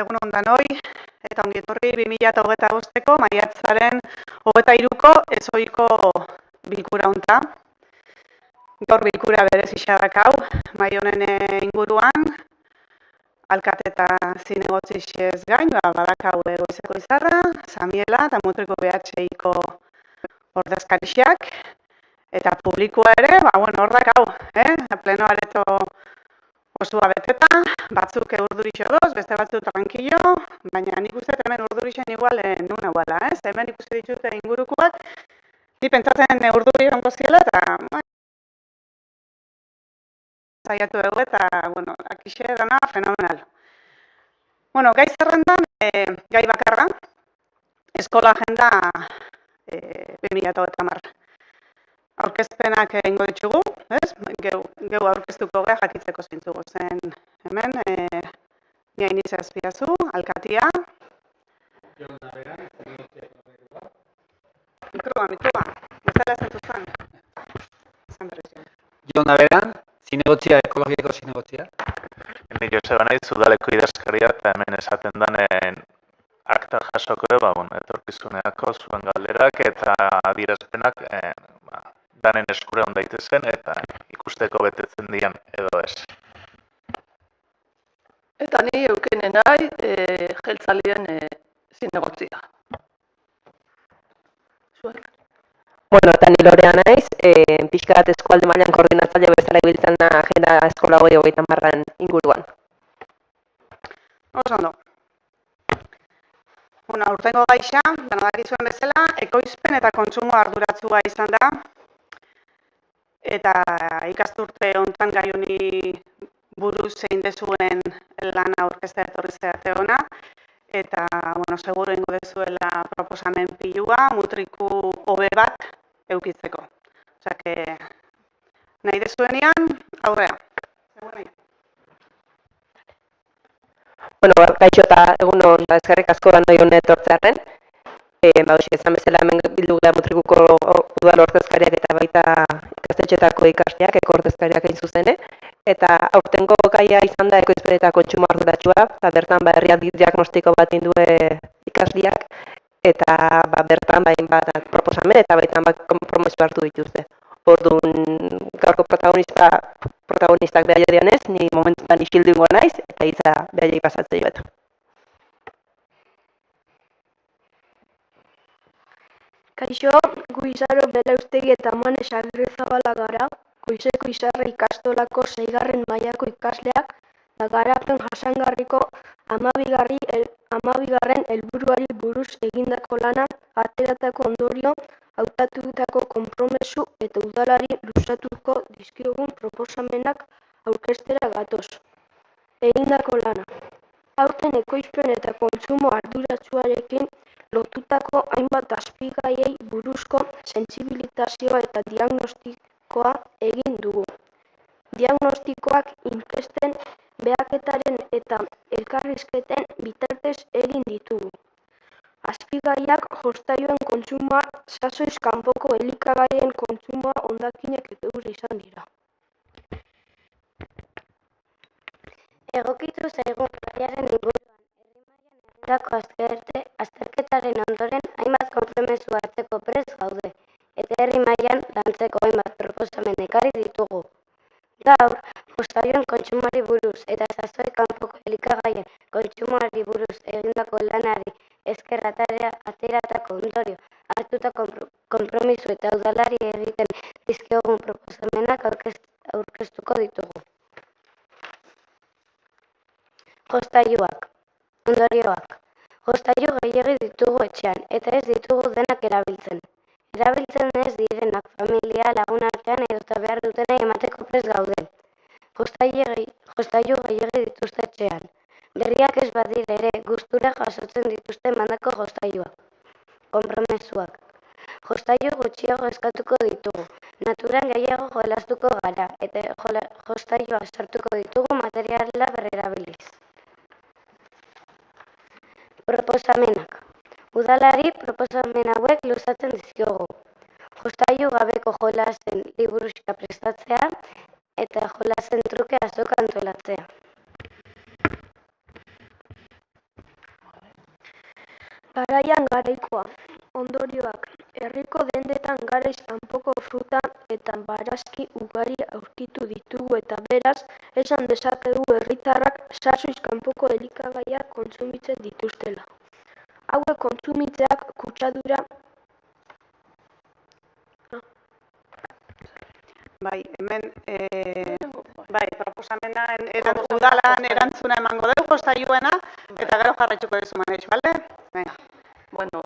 Egun on danoi, eta ongi etorri 2025ko maiatzaren 23ko ezohiko bilkura honta. Gaur bilkura berezia dakau, mai honen inguruan alkate eta zinegotzixez gain, badakau Goizeko Izarra, Samiela eta Mutriko BHIko ordezkarixak, eta publikoa ere, hor dakau, pleno areto osua beteta, batzuk urdurixo doz, beste batzuk tranquillo, baina nik uste hemen urdurixen igual nuna guala, hemen ikusi ditute ingurukoak, ni pentsatzen urduri egongo ziela, eta saiatu dugu, eta, akixe dana fenomenal. Gai zerrendan, gai bakarra, eskola agenda 2030. Aurkezpenak egingo ditugu, geu aurkeztuko geha jakitzeko zintzugu zen hemen, nia initzia azpiazu, alkatia. Mikroa, bezala zentuzan. Jon Aberan, zinegotzia, ekologiako zinegotzia. Nik Joseba naiz, udaleko idazkaria eta hemen esaten danen akta jasoko etorkizuneako zuen galderak eta adierazpenak danen eskura hon daitezen eta ikusteko betetzen dian edo ez. Eta ni eukenen nahi jeltzalien zinegotzia. Zuen. Eta ni Lorea naiz, pixka bat eskualde mailan koordinatzaile bezala ibiltzen da agenda eskola 2030 inguruan. Oso ondo. Aurtengo gaixa, dakizuen bezala, ekoizpen eta kontsumo arduratsua izan da, eta ikasturte hontan gai honi buruz zein dezuen lana aurkeztea etorri zarete hona, eta, seguro ingo dezuela proposamen pilua, mutriku hobe bat eukitzeko. Osea, nahi dezuenean, aurrea. Gaixo eta egun hon, eskerrik asko bandoi honet etortzearen. Esan bezala hemen bildu gara mutrikuko udal ordezkariak eta baita ikastetxetako ikasteak, ordezkariak hain zuzene. Eta aurtengo gaia izan da ekoizpen eta kontsumo arduratsua, eta bertan herrialde diagnostiko bat indue ikasliak, eta bertan proposamen eta baitan konpromiso hartu dituzte. Orduan, gaurko protagonistak behaia dianez, ni momentuan isildu ingo naiz, eta hitza behaiai pasatzea joetan. Kaixo, Guizaro Belaustegi eta Manes Agirrezabala gara, Goizeko Izarra ikastolako 6. mailako ikasleak, eta garapen jasangarriko 12. helburuari buruz egindako lana, ateratako ondorio, hautatutako konpromezu eta udalari luzatuko dizkiogun proposamenak aurkeztera gatoz. Egindako lana. Aurten ekoizpen eta kontsumo arduratsuarekin lotutako hainbat azpigaiei buruzko sentsibilizazioa eta diagnostikoa egin dugu. Diagnostikoak inkesten, behaketaren eta elkarrizketen bitartez egin ditugu. Azpigaiak jostailuen kontsumoa, sasoiz kanpoko elikagaien kontsumoa hondakinek egur izan dira. Egokitu zaigun gaiaren inguruan, herri mailan egindako azterketaren ondoren hainbat konpromezu hartzeko prest gaude, eta herri mailan lantzeko hainbat proposamen ekarri ditugu. Gaur, jostailuen kontsumoari buruz eta sasoi kanpoko elikagaien kontsumoari buruz egindako lanari esker ateratako ondorio hartutako konpromiso eta udalari egiten dizkiogun proposamenak aurkeztuko ditugu. Jostailuak. Ondorioak. Jostailu gehiegi ditugu etxean, eta ez ditugu denak erabiltzen. Erabiltzen ez direnak familia, lagun artean edota behar dutenei emateko prest gaude. Jostailu gehiegi dituzte etxean. Berriak ez badire ere, gustura jasotzen dituzte mandako jostailuak. Konpromezuak. Jostailu gutxiago eskatuko ditugu. Naturan gehiago jolastuko gara, eta jostailua sartuko ditugu materiala berrerabiliz. Proposamenak. Udalari proposamen hauek luzatzen dizkiogu. Jostailu gabeko jolasen liburuxka prestatzea eta jolasen truke azoka antolatzea. Garaian garaikoa. Ondorioak. Herriko dendetan garaiz kanpoko fruta eta barazki ugari aurkitu ditugu eta beraz, esan dezakegu herritarrak sasoiz kanpoko elikagaiak kontsumitzen dituztela. Hauek kontsumitzeak kutsadura Bai, hemen proposamena udalan erantzuna emango dugu jostailuena eta gero jarraituko duzu Maneix, bale? Venga. Bueno,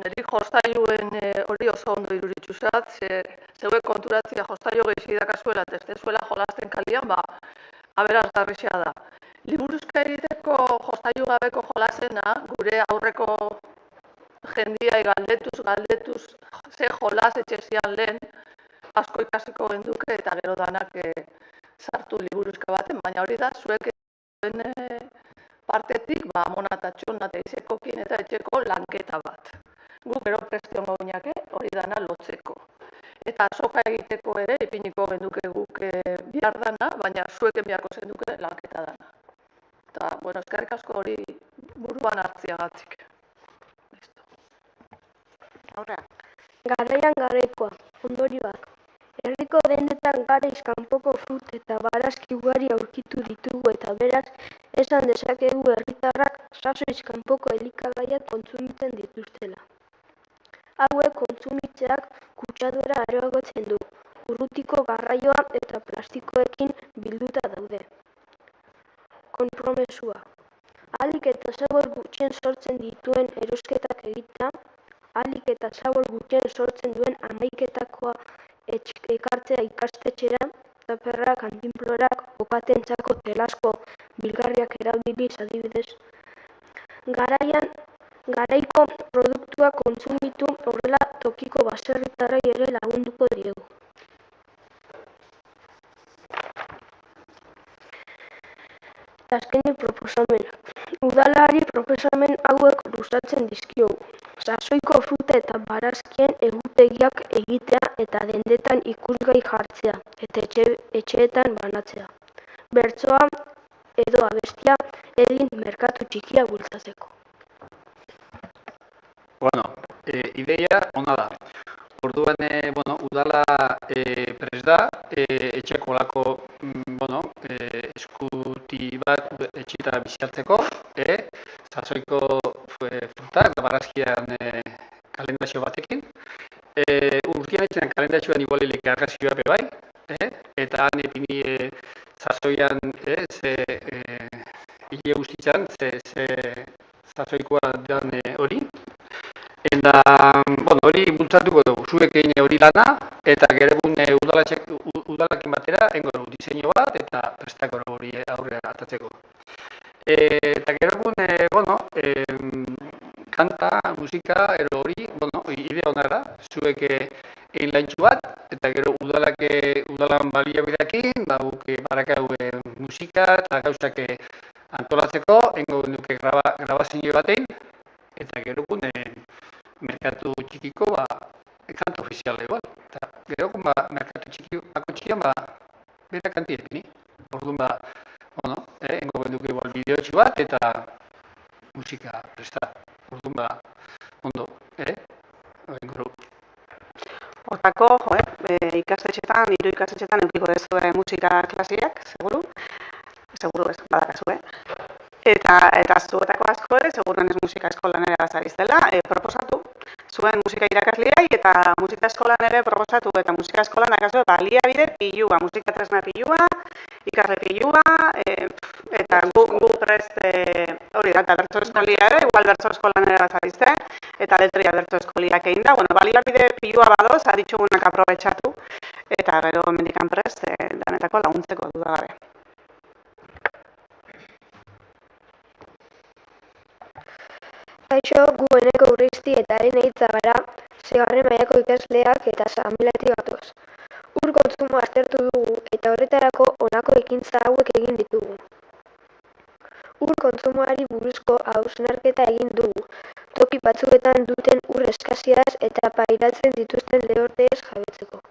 niri jostailuen hori oso ondo iruditu zat, zeuek konturatzea jostailu gehiago idakazuela, ez zuela jolasten kalian, aberasgarria da. Liburuzka egiteko jostailu gabeko jolasena, gure aurreko jendiai galdetuz, ze jolas etxezian lehen, asko ikasiko genduke eta gero danak sartu liburuzka baten, baina hori da, zuek partetik, Mona eta Txona eta Izekokin eta etxeko lanketa bat. Guk gero prestion gaunake hori dana lotzeko. Eta soka egiteko ere, ipiniko genduke guk bihar dana, baina zueken beharko zenduke lanketa dana. Eta, bueno, eskerrik asko hori buruan hartziagatzik. Garaian garaikoa. Ondorioak. Herriko dendetan garaiz kanpoko frut eta barazki ugari aurkitu ditugu eta beraz, esan dezakegu herritarrak sasoiz kanpoko elikagaiak kontsumitzen dituztela. Hauek kontsumitzeak kutsadura areagotzen du, urrutiko garraioa eta plastikoekin bilduta daude. Konpromesua. Ahalik eta zabor gutxien sortzen dituen erosketak egitea, ahalik eta zabor gutxien sortzen duen hamaiketakoa ekartzea ikastetxera, taperrak, kantinplorak, okatentzako telasko bilgarriak erabiliz adibidez. Garaiko produktuak kontsumitu horrela tokiko baserritarrei ere lagunduko diegu. Azkenik proposamenak. Udalari proposamen hauek luzatzen dizkiogu. Sasoiko fruta eta barazkien egutegiak egitea eta dendetan ikusgai jartzea eta etxeetan banatzea. Bertsoa edo abestia egin merkatu txikia bultzatzeko. Bueno, ideia ona da. Orduan, udala prest da, etxeko lako, eskuti bat etxita biziatzeko, sasoiko fruta eta barazkian kalendazio batekin. Urtian etxean kalendazioan igualelik argazioa be bai, eta han epini sasoian, hile guztitzan, sasoikoa dan hori. Eta, hori bultzatuko dugu, zuek egin hori lana, eta gero udalakin batera, engo dugu diseinu bat, eta prestako hori aurrera atatzeko. Eta gero kanta, musika, hori, idea hona da, zuek egin laintxu bat, eta gero udalan baliabideekin, barakau musika eta gauzak antolatzeko, engo duke grabazio batein, eta gero merkatu txikiko kanto ofiziale igual. Eta gero merkatu txikian bera kanti epini. Orduan engo benduke igual bideotxu bat eta musika presta. Orduan ondo, engo Hortako, ikastetxetan, hiru ikastetxetan eukiko dezu musika klasiak, seguru? Seguru ez, badakazu, Eta zuetako asko ere, seguruenez musika eskolan ere bazariztela, proposatu zuen musika irakasleai eta musika eskolan ere proposatu eta musika eskolan akazue baliabide pilua, musika tresna pilua, ikasle pilua, eta gu prest hori da, eta bertso eskolia ere, igual bertso eskolan ere bazarizte, eta letria bertso eskoliak egin da, baliabide pilua badoz, aditxugunak aprobetxatu, eta gero mendikan prest, danetako laguntzeko dudagabe. Kaixo, gu Eneko Urrizti eta haren eitza gara, 6. mailako ikasleak eta Sanbeletik gatoz. Ur kontsumo aztertu dugu eta horretarako honako ekintza hauek egin ditugu. Ur kontsumoari buruzko hausnarketa egin dugu, toki batzuetan duten ur eskaziaz eta pairatzen dituzten lehorteez jabetzeko.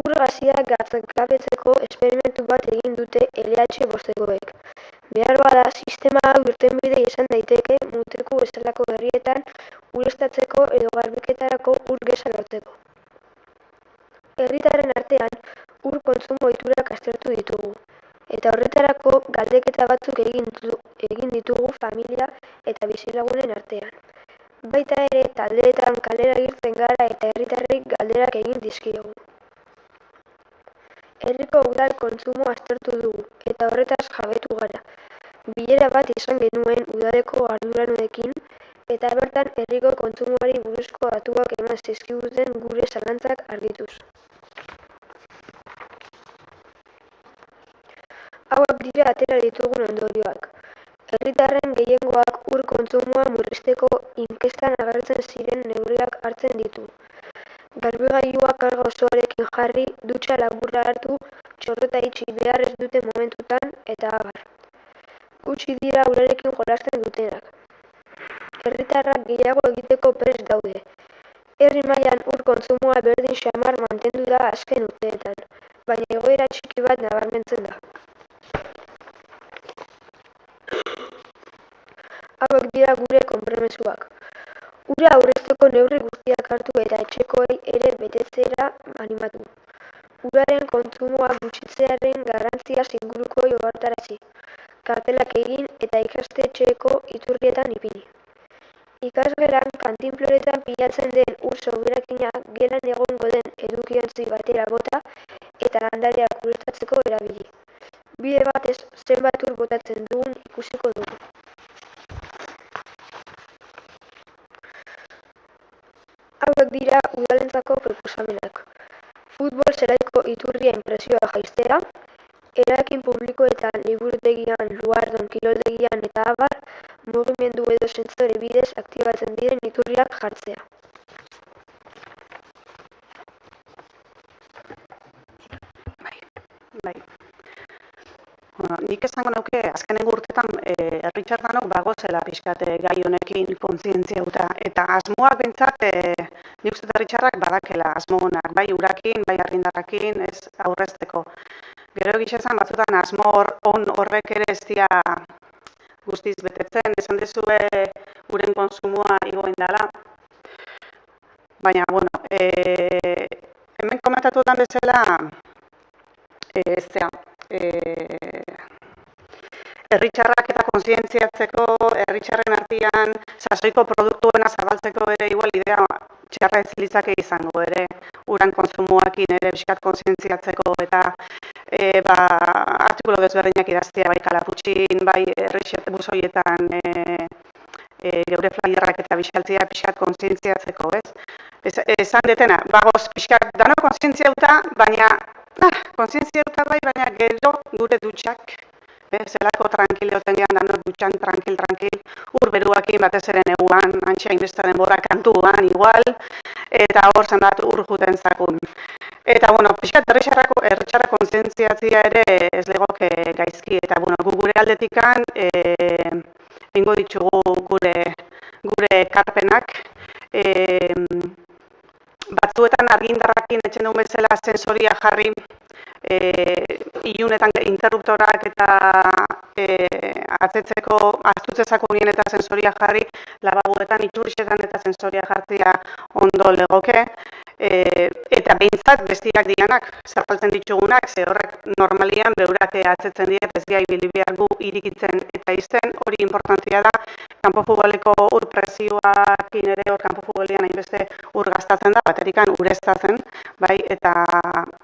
Ur gazia gabetzeko esperimentu bat egin dute LH bostekoek. Behar bada, sistema hau irtenbide izan daiteke mutriku bezalako herrietan ureztatzeko edo garbiketarako ur geza lortzeko. Herritarren artean, ur kontsumo ohiturak aztertu ditugu, eta horretarako galdeketa batzuk egin ditugu familia eta bizilagunen artean. Baita ere, taldeetan kalera irten gara eta herritarrei galderak egin dizkiegu. Herriko udal kontsumoa aztertu dugu, eta horretaz jabetu gara. Bilera bat izan genuen udaleko arduradunekin, eta bertan herriko kontsumoari buruzko datuak eman zizkiguten gure zalantzak argituz. Hauek dira atera ditugun ondorioak. Herritarren gehiengoak ur kontsumoa murrizteko inkestan agertzen ziren neurriak hartzen ditu. Garbigailua karga osoarekin jarri, dutxa laburra hartu, txorrota itxi behar ez duten momentutan, eta abar. Gutxi dira urarekin jolasten dutenak. Herritarrak gehiago egiteko prest daude. Herri mailan ur kontsumoa berdin xamar mantendu da azken urteetan, baina egoera txiki bat nabarmentzen da. Hauek dira gure konpromezuak. Ura aurrezteko neurri guztiak hartu eta etxekoei ere betetzera animatu. Uraren kontsumoa gutxitzearen garrantziaz ingurukoei ohartarazi. Kartelak egin eta ikastetxeeko iturrietan ipini. Ikasgelan kantinploretan pilatzen den ur soberakina gelan egongo den edukiontzi batera bota eta landareak ureztatzeko erabili. Bide batez zenbat ur botatzen dugun ikusiko dugu. Hauek dira udalentzako proposamenak. Futbol zelaiko iturrien presioa jaistea, eraikin publikoetan, liburutegian, luardon, kiroldegian eta abar, mugimendu edo sentsore bidez aktibatzen diren iturriak jartzea. Bai. Bueno, nik esango nuke azkenengo urtetan herritarrenok bagozela pixkat gai honekin kontzientziatuta eta asmoak behintzat nik uste herritarrak badakela asmo onak, bai urakin, bai argindarrakin, ez aurrezteko. Gero egia esan batzutan asmo horrek ere ez dira guztiz betetzen, esan dezue uren kontsumoa igo indala. Baina, bueno, hemen komentatutan bezala herritarrak eta kontzientziatzeko, herritarren artean sasoiko produktuena zabaltzeko ere igual idea txarra ez litzake izango ere uran kontsumoakin ere pixkat kontzientziatzeko eta artikulu desberdinak idaztea bai kalaputxin, bai herrixet buzoietan geure flyerrak eta bixaltzea pixkat kontzientziatzeko, ez? Esan detena, bagoz pixkat dano kontzientziauta, baina kontzientziauta bai, baina gero gure dutxak zelako tranquiloten gehan dano dutxan tranquil, urberuakin batez ere neguan, antxe hainbeste denbora kantuan igual, eta hor zendat ur juten zakun. Eta, bueno, pixkat herritxarra kontzientziatzia ere ez legoke gaizki, eta, bueno, gure aldetikan ingo ditugu gure ekarpenak, batzuetan argindarrakin etxen duen bezala sensoria jarri, ilunetan interruptorak eta aztutzezako gien eta sensoria jarri, lababuetan iturrixetan eta sensoria jartzia ondo legoke, eta behintzat bestiak dianak, zapaltzen ditugunak, ze horrek normalian beurak atzetzen dira, ez gai bilibiar gu irikitzen eta izten, hori importantzia da, kanpo futboleko ur presioakin ere hor kanpo futbolian hainbeste ur gastatzen da, baterikan ureztatzen, bai, eta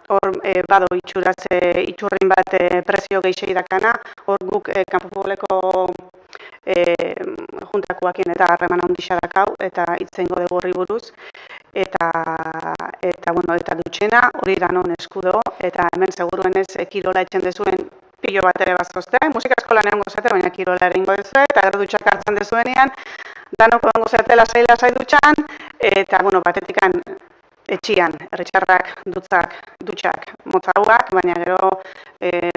hor bado itxurrin bat presio gehiago dakana, hor guk kanpo futboleko juntakoakin eta harreman handisa dakau, eta itzengo dugu horri buruz, eta dutxena hori danon eskudo, eta hemen seguruenez kirola etxen dezuen pilo bat ere bazozte, musika eskolan egon gozate, baina kirola ere ingo dezue, eta gero dutxak hartzen dezuenean, danoko egon gozate lasai dutxan, eta batetikan etxian, herritxarrak, dutxak, motzauak, baina gero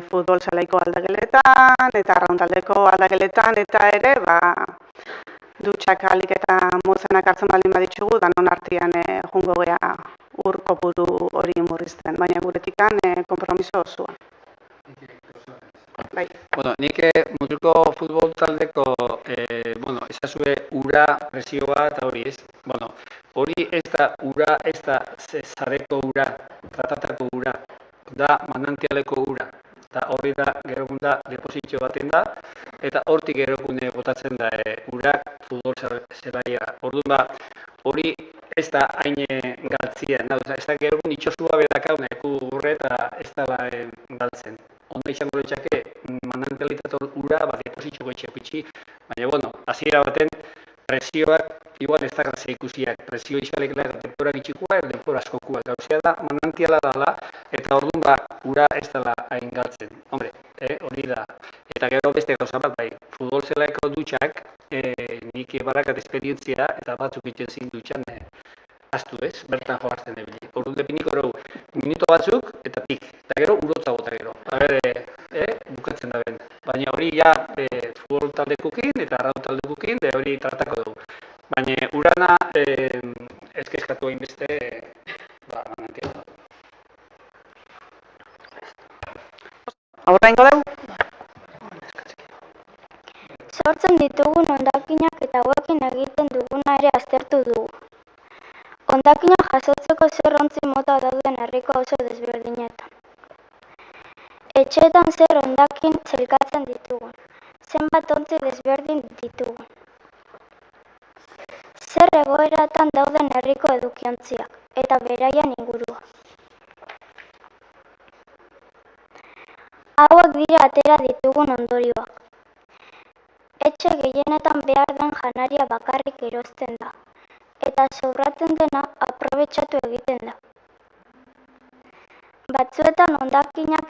futbol zelaiko aldageletan, eta arrauntaldeko aldageletan, eta ere, dutxak alik eta motzenak hartzen baldin baditzugu, danon artean jungo gea ur kopuru hori murrizten, baina guretikan konpromiso osua. Bai. Bueno, nik mutriko futbol taldeko, ezazue ura, presioa eta hori ez. Bueno, hori ez da ura, ez da zareko ura, tratatako ura, da manantialeko ura. Eta hori da, gero da, depositio baten da, eta hortik gero botatzen da urak futbol zelaia. Orduan ba, hori ez da hain galtzia, ez da gero itxosua bedakau nahiku gurre eta ez da galtzen. Onda izango ditxake manantialitato ura, depositio goitxe pitxi, baina, bueno, hasiera baten presioak igual ez da grazia ikusiak, presio izalek laga denpora gitxikua, denpora askokua. Gauzia da, manantiala dala, eta orduan ba, ura ez dela hain galtzen. Hombre, hori da. Eta gero beste gauza bat, bai, futbol zelaeko dutxak, nik barakat esperientzia, eta batzuk iten zin dutxan, astu ez, bertan jolazten ebili. Orduan depiniko erau, minuto batzuk, eta tik. Eta gero, urotza bota gero. Bukatzen da ben. Baina hori ja, futbol taldekukin, eta arrau taldekukin, hori tratako dugu. Baina urana, ez kezkatu egin beste, manantiala. Aurrengo dugu? Sortzen ditugun hondakinak eta hauekin egiten duguna ere aztertu dugu. Hondakinak jasotzeko zer ontzi mota dauden herriko auzo desberdinetan. Etxeetan zer hondakin txelkatzen ditugun, zenbat ontzi desberdin ditugun. Zer egoeratan dauden herriko edukiontziak eta beraien ingurua. Hauek dira atera ditugun ondorioak. Etxe gehienetan behar den janaria bakarrik erosten da, eta sobratzen dena aprobetxatu egiten da. Batzuetan hondakinak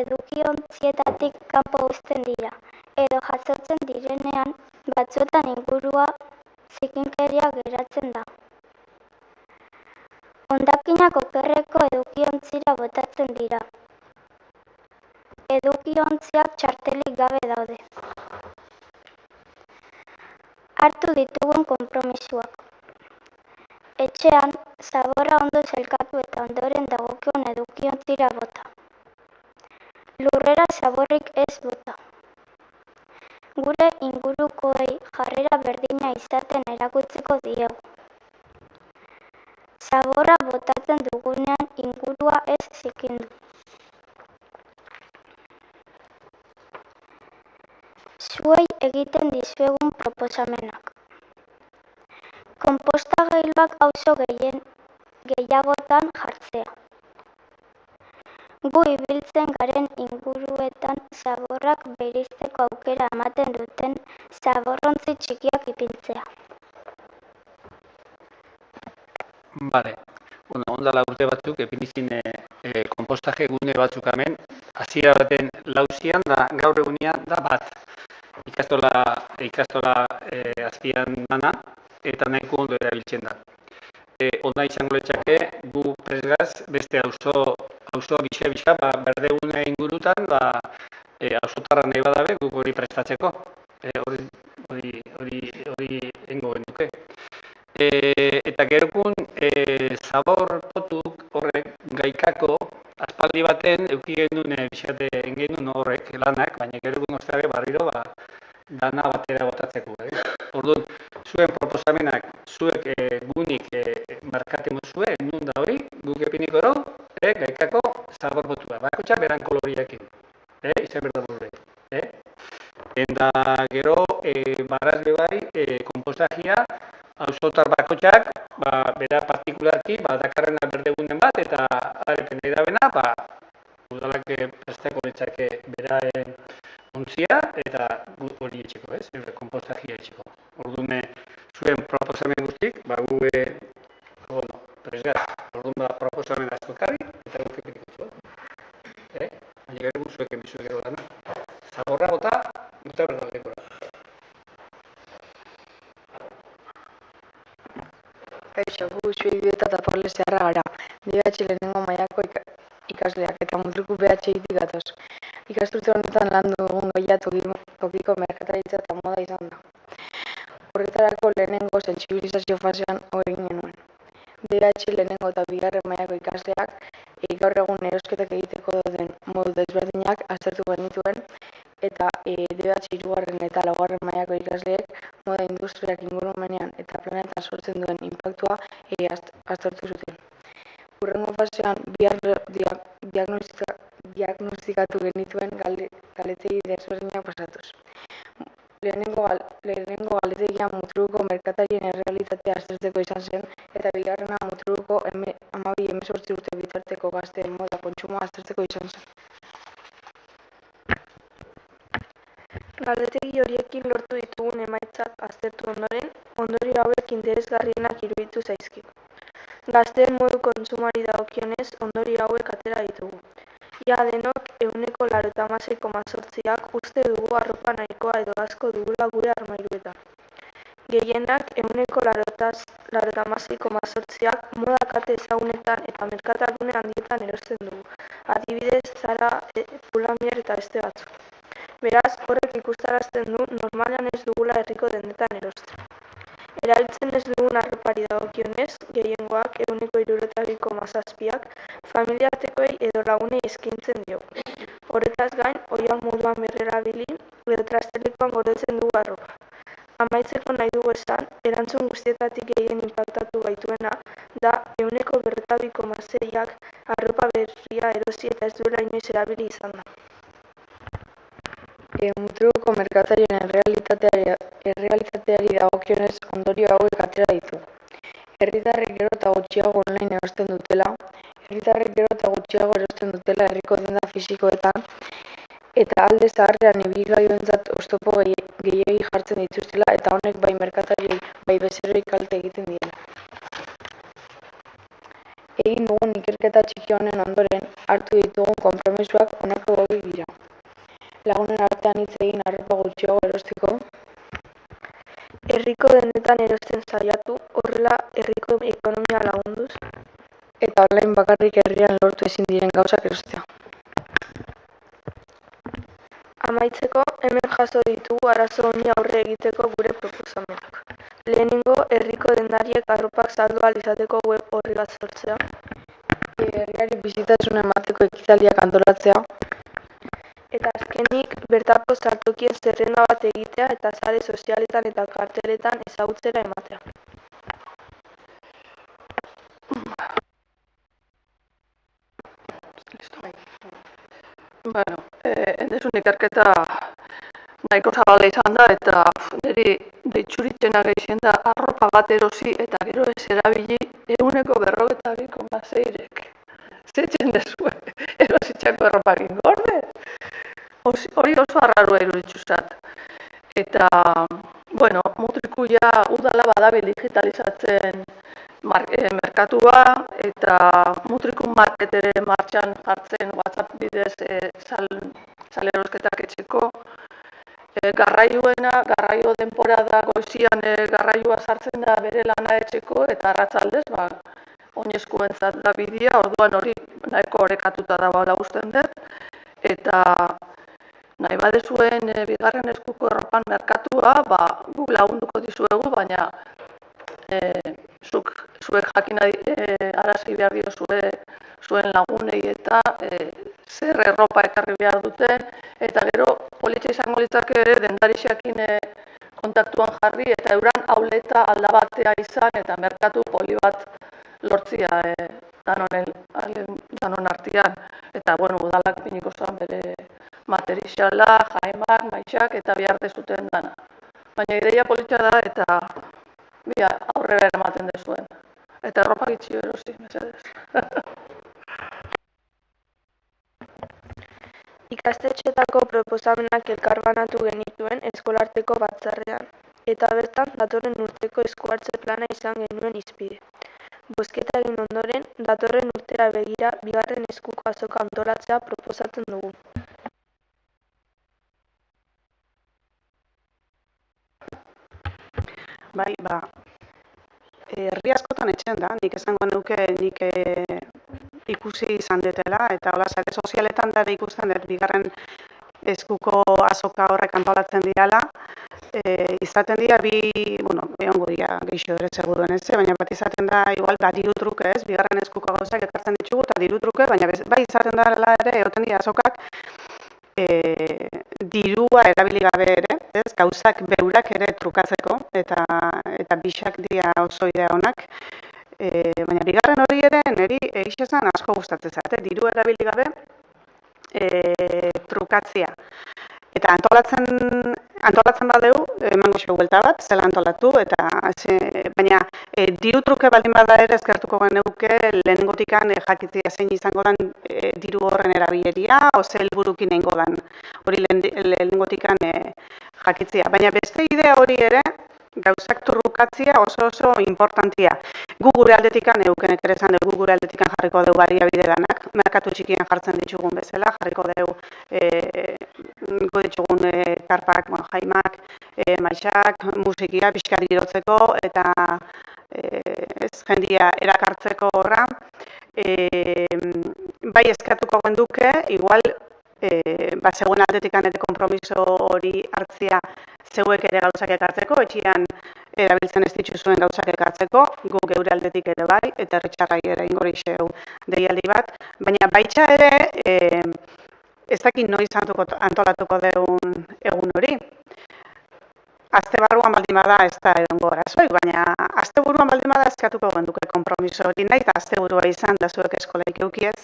edukiontzietatik kanpo uzten dira, edo jasotzen direnean batzuetan ingurua zikinkeria geratzen da. Hondakinak okerreko edukiontzira botatzen dira. Edukiontziak txartelik gabe daude. Hartu ditugun konpromisuak. Etxean, zaborra ondo zelkatu eta ondoren dagokion edukiontzira bota. Lurrera zaborrik ez bota. Gure ingurukoei jarrera berdina izaten erakutsiko diegu. Zaborra botatzen dugunean ingurua ez zikindu. Zuei egiten dizuegun proposamenak. Konpostagailuak auzo gehiagotan jartzea. Gu ibiltzen garen inguruetan zaborrak bereizteko aukera ematen duten zaborrontzi txikiak ipintzea. Bale, ondala urte batzuk, epinizin konpostaje gune batzuk hemen, hasiera baten lauzian, da gaur egunean da bat. Ikastola azpian dana, eta nahiko ondo erabiltzen da. Onda izango letxake, gu presgaz, beste auzoa bixa, berdegune ingurutan, auzotarra nahi badabe, guk hori prestatzeko. Hori engo genduke. Eta gerokun, zabor potuk horrek gaikako, aspaldi baten euki genuen bizkate genuen horrek lanak, baina gerokun osteare barriro dana batera botatzeko. Orduan, zuen proposamenak, zuek gunik markaten zuen, nun da hori, guk epiniko hori, gaikako zabor potua. Bakotxa beran koloriakin, izan berda burre. Eta gero, baraz bebai, kompostagia, auzotar bakotxak, bera partikularki, dakarrena berdegunen bat, eta arepen nahi da bena, udalak presteko netzake bera ontzia, eta gut hori etxeko, kompostagia etxeko. Orduan, zuen proposamen guztik, gu presgaz, orduan proposamen asko karri, eta guk epiniko zuen. Baina gero zuek emizuek gero dana. Zaborra bota berdaldeko. Kaixo, gu Zubieta eta Porle Zeharra gara. DBH lehenengo mailako ikasleak eta Mutriku BH-tik gatoz. Ikasturte honetan lan dugun gaia tokiko merkataritza eta moda izan da. Horretarako lehenengo sentsibilizazio fasean hori genuen. DBH lehenengo eta bigarren mailako ikasleak gaur egun erosketak egiteko dauden modu desberdinak aztertu genituen, eta DBH hirugarren eta laugarren mailako ikasleek moda industriak ingurumenean eta planetan sortzen duen inpaktua aztertu zuten. Hurrengo fasean diagnostikatu genituen galdetegi desberdinak pasatuz. Lehenengo galdetegia muturreko merkatarien errealitatea aztertzeko izan zen, eta bigarrena muturreko 12-18 urte bitarteko gazteen moda kontsumoa aztertzeko izan zen. Galdetegi horiekin lortu ditugun emaitzak aztertu ondoren, ondorio hauek interesgarrienak iruditu zaizkigu. Gazteen modu kontsumoari dagokionez, ondorio hauek atera ditugu. Ia denok 96,8ak uste dugu arropa nahikoa edo asko dugula gure armairuetan. Gehienak 96,8ak moda kate ezagunetan eta merkatalgune handietan erosten dugu, adibidez Zara, Pull&Bear eta beste batzuk. Beraz, horrek ikustarazten du normalean ez dugula herriko dendetan erosten. Erabiltzen ez dugun arropari dagokionez, gehiengoak 62,7ak familiartekoei edo lagunei eskaintzen diogu. Horretaz gain, oihan moduan berrerabili edo trastelekuan gordetzen dugu arropa. Amaitzeko nahi dugu esan, erantzun guztietatik gehien inpaktatu gaituena da 52,6ak arropa berria erosi eta ez duela inoiz erabili izan da. Muturreko merkatarien errealitateari dagokionez ondorio hauek atera ditugu. Herritarrek gero eta gutxiago online erosten dutela, herriko denda fisikoetan, eta alde zaharrean ibilgailuentzat oztopo gehiegi jartzen dituztela, eta honek bai merkatariei bai bezeroei kalte egiten diela. Egin dugun ikerketa txiki honen ondoren hartu ditugun konpromezuak honako hauek dira. Lagunen artean hitz egin arropa gutxiago erosteko. Herriko dendetan erosten saiatu, horrela herriko ekonomia lagunduz. Eta online bakarrik herrian lortu ezin diren gauzak erostea. Amaitzeko, hemen jaso ditugu arazo honi aurre egiteko gure proposamenak. Lehenengo, herriko dendariek arropak saldu ahal izateko web orri bat sortzea. Herriari bizitasuna emateko ekitaldiak antolatzea. Eta azkenik, bertako saltokien zerrenda bat egitea eta sare sozialetan eta karteletan ezagutzera ematea. Bueno, endezun ikerketa nahiko zabala izan da, eta niri deitxuritzena gehien da arropa bat erosi eta gero ez erabili 52,6rek. Zetzen dezue, erositzako arropakin gorde. Hori oso arrarua iruditxuzat. Eta, bueno, mutriku ja udala badabil digitalizatzen merkatua, eta mutriku market ere martxan jartzen WhatsApp bidez salerosketak etxeko. Garraio denporada goizian garraioa sartzen da bere lana etxeko, eta arratsaldez, oinezkuentzat da bidea, orduan hori nahiko orekatuta dagoela usten dut, eta nahi badezuen bigarren eskuko erropan merkatua, guk lagunduko dizuegu, baina zuek jakin arazi behar dio zuen lagunei eta zer erropa ekarri behar duten, eta gero politxe izango litzake ere dendarixekin kontaktuan jarri eta euran auleta aldabatea izan eta merkatu poli bat lortzia danon artean. Eta, bueno, udalak piniko zuen bere materiala, jaimak, maixak eta behar dezuten dana. Baina ideia politxa da eta aurrera ematen dezuen. Eta erropa gitxio erosi, mesedez. Ikastetxeetako proposamenak elkarbanatu genituen eskolarteko batzarrean, eta bertan datorren urteko eskuhartze plana izan genuen hizpide. Bozketa egin ondoren, datorren urtera begira bigarren eskuko azoka antolatzea proposatzen dugu. Bai, herri askotan etxen da, nik esango nuke nik ikusi izan dutela, eta hola sare sozialetan da ikusten dut bigarren eskuko azoka horrek antolatzen dirala, izaten dira egongo dira gehiago ere seguruen ez, baina bat izaten da igual diru truke ez, bigarren eskuko gauzak ekartzen ditugu eta diru truke, baina bai izaten da ere egoten dira azokak dirua erabili gabe ere, ez, gauzak beurak ere trukatzeko eta bixak dira oso idea onak. Baina bigarren hori ere niri egiz esan asko gustatzen zait, diru erabili gabe trukatzea. Eta antolatzen badeu, emango xo buelta bat, zela antolatu, baina diru truke baldin bada ere eskertuko geneuke lehenengotikan jakitzea zein izango den diru horren erabileria, oze helburukin egingo den hori lehenengotikan jakitzea. Baina beste idea hori ere, gauzak trukatzea oso importantia. Gu gure aldetikan, eukenek ere esan dugu gure aldetikan jarriko dugu baliabide danak, merkatu txikian jartzen ditugun bezala, jarriko dugu ditugun karpak, jaimak, maixak, musikia, pixkat girotzeko eta jendia erakartzeko horra. Bai eskatuko genduke, igual, zegoen aldetikan ere konpromiso hori hartzea zeuek ere gauzak ekartzeko, etxian erabiltzen ez dituzuen gauzak ekartzeko, gu geure aldetik ere bai, eta herritxarrai ere ingorixeu deialdi bat, baina baitxa ere ez dakit noiz antolatuko deun egun hori. Azte barruan baldin bada ez da egongo arazoik, baina azte buruan baldin bada eskatuko genduke konpromiso hori nahi, eta azte burua izan da zuek eskolaik eukiez,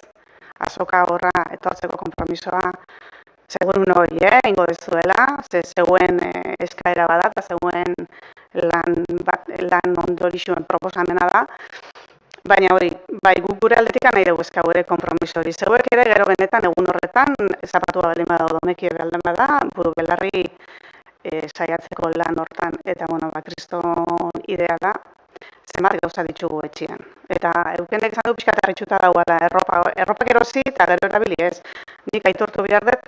azoka horra etortzeko konpromisoa, segurun hori, ingo dezuela, zeuen eskaera bada, eta zeuen lan ondorixuen proposamena da, baina hori, bai guk gure aldetik nahi dugu eskau ere konpromiso hori. Zeuek ere gero benetan egun horretan, zapatua baldin bada odomekie baldin bada, buru belarri saiatzeko lan hortan, eta kriston idea da, zenbat gauza ditugu etxian. Eta eukenek izan du pixkat harritxuta dauala, erropak erosi eta gero erabili ez. Nik aitortu behar dut,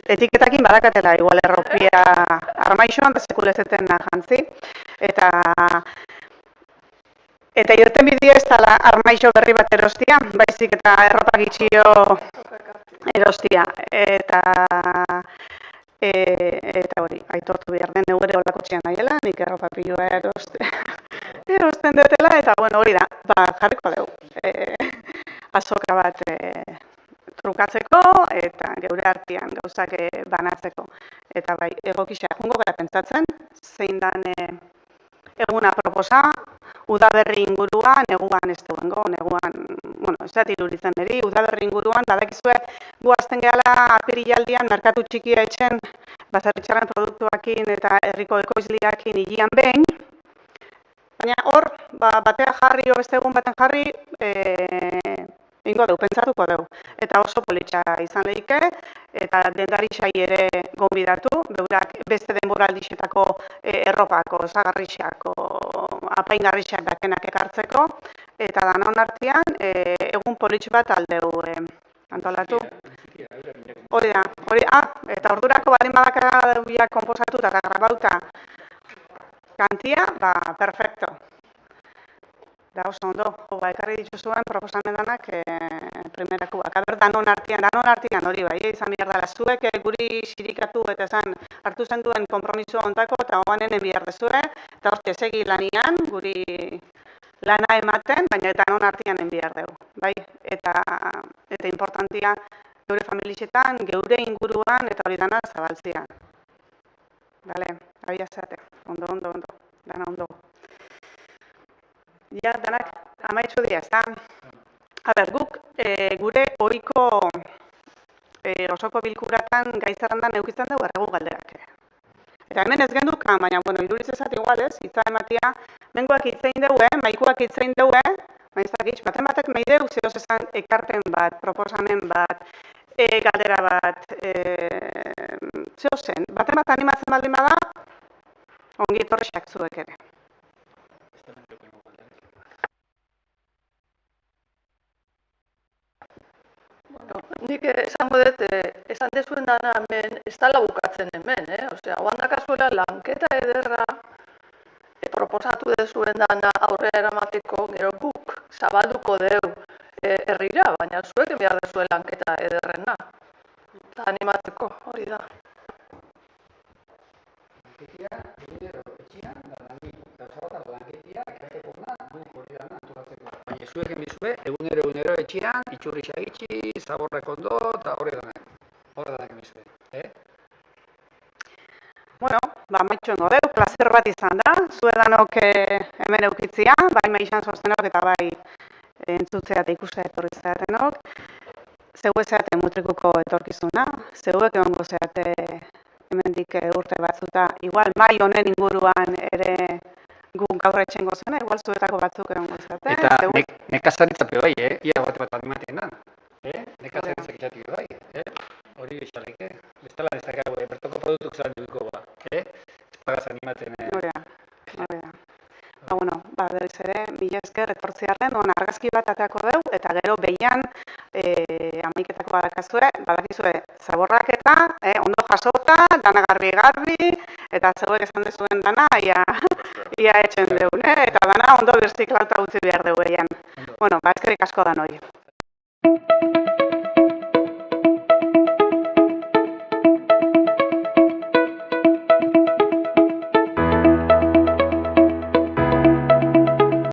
etiketakin badakatela, igual erropia armaixoan, da sekulezeten jantzi, eta irten bidea ez dala armaixo berri bat erostia, baizik eta erropak itxio erostia, eta hori, aitortu behar den, eure holako txian nahiela, nik erropa pilua erosten dutela, eta hori da, jarriko dugu, azoka bat trukatzeko, eta geure artean gauzak banatzeko. Eta bai, egokisa jungo gara pentsatzen, zein dan eguna proposa, udaberri inguruan, neguan ez duengo, ez da iruritzen eri, udaberri inguruan, badakizue, guazten gehala apirilaldian, merkatu txikia etxen, bazerritxarren produktuakin eta herriko ekoizliakin higian behin, baina hor, batea jarri, o beste egun baten jarri, ingo dugu, pentsatuko dugu. Eta oso politxa izan lehike, eta dendarixai ere gonbidatu, beurak beste denboraldixetako erropako, zagarrixako, apaingarrixak dakenak ekartzeko, eta danon artean, egun politx bat aldeu antolatu. Hori da, eta ordurako baldin badaka konposatu eta grabauta kantia, perfecto. Da oso ondo, ekarri dituzuen proposamen danak primerakuak. Danon artean hori bai, izan behar dela zuek guri sirikatu eta esan hartu zen duen konpromiso ontako eta hoanen enbiar dezue, eta hortxe segi lanian, guri lana ematen, baina eta danon artean enbiar dugu. Bai? Eta importantia geure familixetan, geure inguruan eta hori dana zabaltzean. Bale, abia zate, ondo, dana ondo. Ja, danak, amaitzu dira, ez da? Guk, gure ohiko osoko bilkuratan gaizarrandan eukitzen dugu erregu galderak. Eta hemen ez genduk, baina, iruriz ezat igual ez, hitza ematia, mengoak hitzein dugu, maikuak hitzein dugu, maizagitz, batek meideu zehoz esan ekarten bat, proposamen bat, galdera bat, zehozen, baten bat animatzen baldin bada, ongi etorrexak zuek ere. Nik esango dut, esan dezuen dana hemen, ez dala bukatzen hemen, osea, oan dakazuela lanketa ederra proposatu dezuen dana aurrera eramateko, gero guk zabalduko deu herrira, baina zuek behar dezuen lanketa ederrena. Eta animatzeko, hori da. lanketia, egunero etxean, lanketia, ekatepona, guk hori dana antolatzeko. Baina zuek emizue, egunero etxean, itxurri xagitxi, zaborrek ondo, eta hori danak emizue. Bueno, maitxuen godeu, placer bat izan da, zuedanok hemen eukitzia, bai meixan sostenok eta bai entzutzea eta ikustea etorri zeatenok. Zeuek zeate mutrikuko etorkizuna, zeuek egongo zeate hemendik urte batzuta, igual mai honen inguruan ere guk gaur etxengo zena, igual zuetako batzuk egongo zeate. Eta nekazaritzape bai, ia bat animaten da. Nekazaritza itxatik bai, hori bixaleke. Bestela nezakago, bertoko produktuk zan duiko ba. Pagaz animaten. Bueno, berriz ere, mila esker etortziarren, argazki bat ateako deu, eta gero behian amaiketako badakizue zaborraketa, ondo jasota, dana garbi, eta zeuek esan dezuen dana, ia etxen deun, eta dana ondo birziklauta utzi behar deu behian. Bueno, eskerrik asko da noi.